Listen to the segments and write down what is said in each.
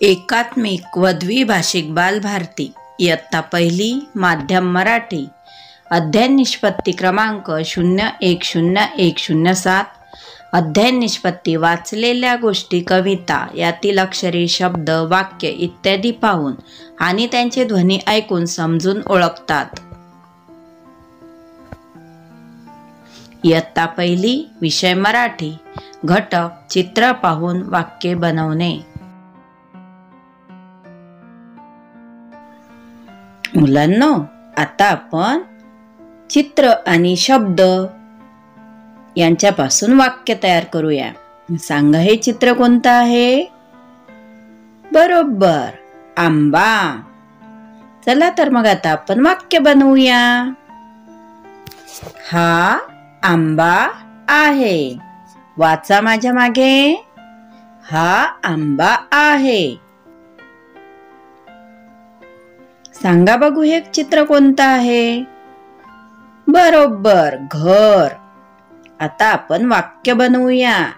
एकात्मिक व द्विभाषिक बालभारती इयत्ता पहिली माध्यम मराठी अध्ययन निष्पत्ती क्रमांक 010107 अध्ययन निष्पत्ती वाचलेल्या गोष्टी कविता यातील अक्षरे शब्द वाक्य इत्यादी पाहून आणि त्यांचे ध्वनी ऐकून समजून ओळखतात। इयत्ता पहिली विषय मराठी घटक चित्र पाहून वाक्य बनवणे। मुलांनो, आता आपण चित्र आणि शब्द यांच्यापासून वाक्य तयार करूया। सांगा, हे चित्र कोणतं आहे? बरोबर, आंबा। चला तर मग आता आपण वाक्य बनवूया। हा आंबा आहे। वाचा माझ्या मागे। हा आंबा आहे। सांगा बघू, हे चित्र कोणतं आहे? बरोबर, घर। आता आपण वाक्य बनवूया।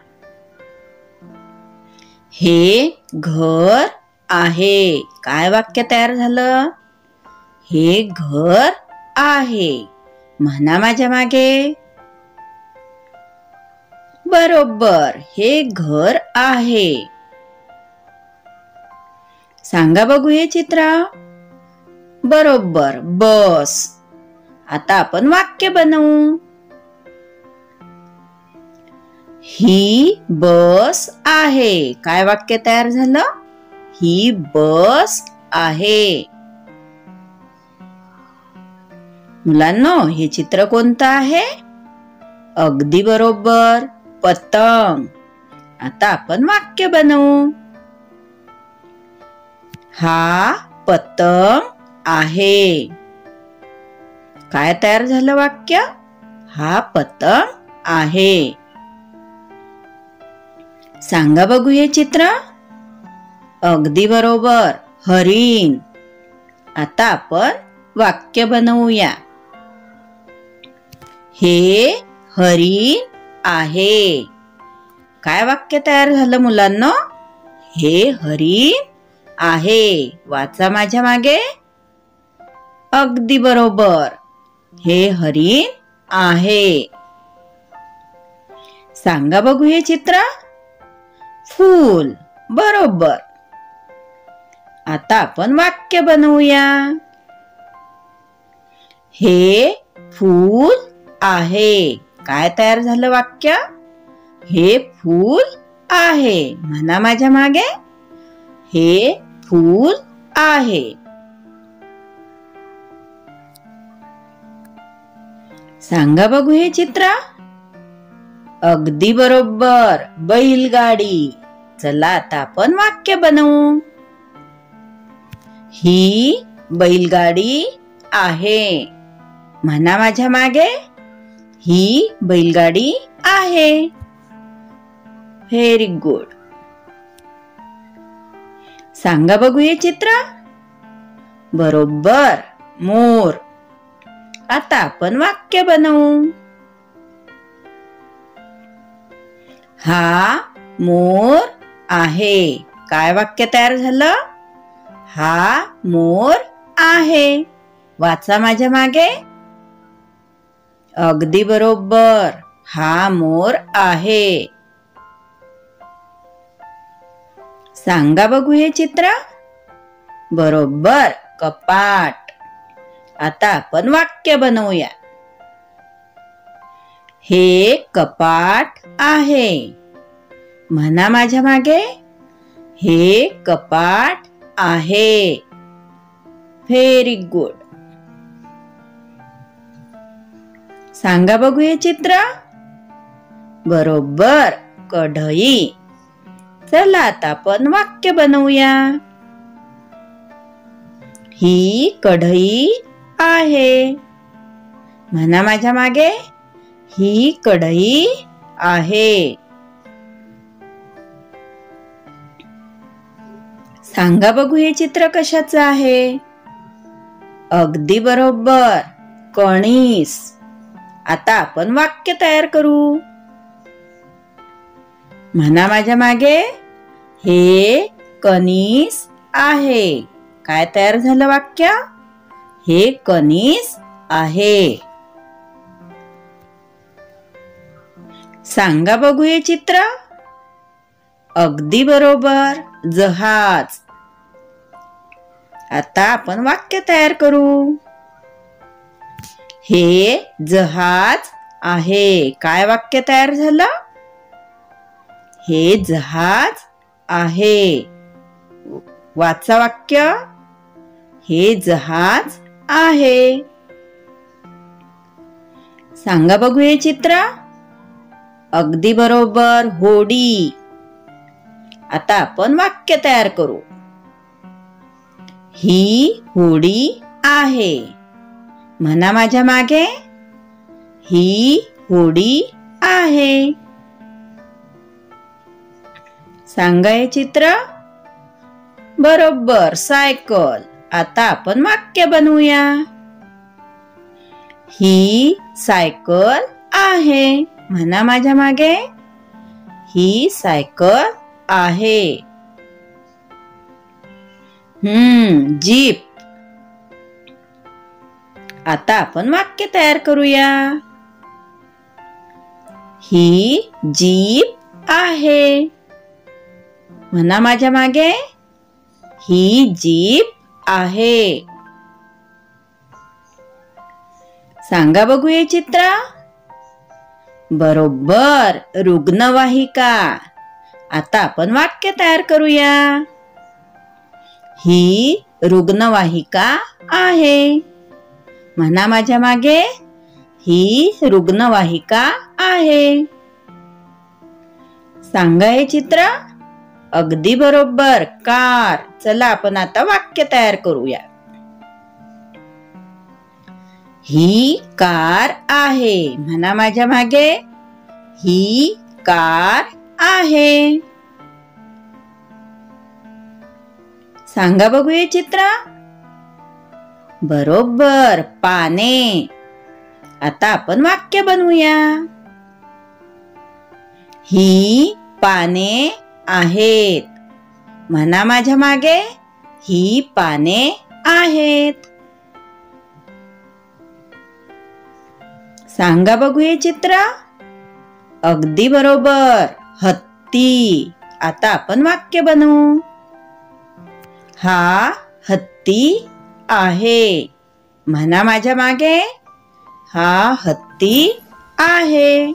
हे घर आहे। काय वाक्य तयार झालं? हे घर आहे। म्हणा माझ्या मागे। बरोबर, हे घर आहे। सांगा बघू, हे चित्र? बरोबर, बस। आता आपण वाक्य बनवू। ही बस आहे। काय वाक्य तयार झालं? ही बस आहे। मुलांनो, हे चित्र कोणतं आहे? अगदी बरोबर, पतंग। आता आपण वाक्य बनवू। हा पतंग आहे। काय तयार झालं वाक्य? हा पतंग आहे। सांगा बघू, हे चित्र? अगदी बरोबर, हरिण। आता आपण वाक्य बनवूया। हे हरिण आहे। काय वाक्य तयार झालं मुलांनो? हे हरिण आहे। वाचा माझ्या मागे। अगदी बरोबर, हे हरिण आहे। सांगा बघू, हे चित्र? फूल। बरोबर। आता आपण वाक्य बनवूया। हे फूल आहे। काय तयार झालं वाक्य? हे फूल आहे। म्हणा माझ्या मागे। हे फूल आहे। सांगा बघू, हे चित्र? अगदी बरोबर, बैलगाडी। चला आता आपण वाक्य बनवू। ही बैलगाडी आहे। म्हणा माझ्या मागे। ही बैलगाडी आहे। Very good. सांगा बघू, हे चित्र? बरोबर, मोर। आता आपण वाक्य बनवू। हा मोर आहे। काय वाक्य तयार झालं? हा मोर आहे। वाचा माझ्या मागे। अगदी बरोबर, हा मोर आहे। सांगा बघू, हे चित्र? बरोबर, कपाट। आता आपण वाक्य बनवूया। हे कपाट आहे। म्हणा माझ्या मागे। हे कपाट आहे। Very good. सांगा बघू, हे चित्र? बरोबर, कढई। चला आता आपण वाक्य बनवूया। ही कढई आहे। म्हणा माझ्या मागे। ही कढई आहे। सांगा बघू, हे चित्र कशाचं आहे? अगदी बरोबर, कणीस। आता आपण वाक्य तयार करू। म्हणा माझ्या मागे। हे कणीस आहे. काय तयार झालं वाक्य? हे कणीस आहे. सांगा बघू हे चित्र. अगदी बरोबर, जहाज. आता आपण वाक्य तयार करू. हे जहाज आहे. काय वाक्य तयार झालं? हे जहाज आहे. वाचा वाक्य. हे जहाज आहे. सांगा बघू हे चित्र. अगदी बरोबर, होडी. आता आपण वाक्य तयार करू. ही होडी आहे. म्हणा माझ्या मागे. ही होडी आहे. सांगा हे चित्र. बरोबर, सायकल. आता आपण वाक्य बनवूया. ही सायकल आहे. म्हणा माझ्या मागे. ही सायकल आहे. जीप. आता आपण वाक्य तयार करूया. ही जीप आहे. म्हणा माझ्या मागे. ही जीप आहे. सांगा बघू हे चित्र. बरोबर, रुग्णवाहिका. आता आपण वाक्य तयार करूया. ही रुग्णवाहिका आहे. म्हणा माझ्या मागे. ही रुग्णवाहिका आहे. सांगा हे चित्र. अगदी बरोबर, कार. चला आपण आता वाक्य तयार करूया. ही कार आहे. म्हणा माझ्या मागे. ही कार आहे. सांगा बघू हे चित्र. बरोबर, पाने. आता आपण वाक्य बनवूया. ही पाने आहेत. म्हणा माझ्या मागे. ही पाने आहेत. सांगा बघू हे चित्र. अगदी बरोबर, हत्ती. आता आपण वाक्य बनवू. हा हत्ती आहे. म्हणा माझ्या मागे. हा हत्ती आहे.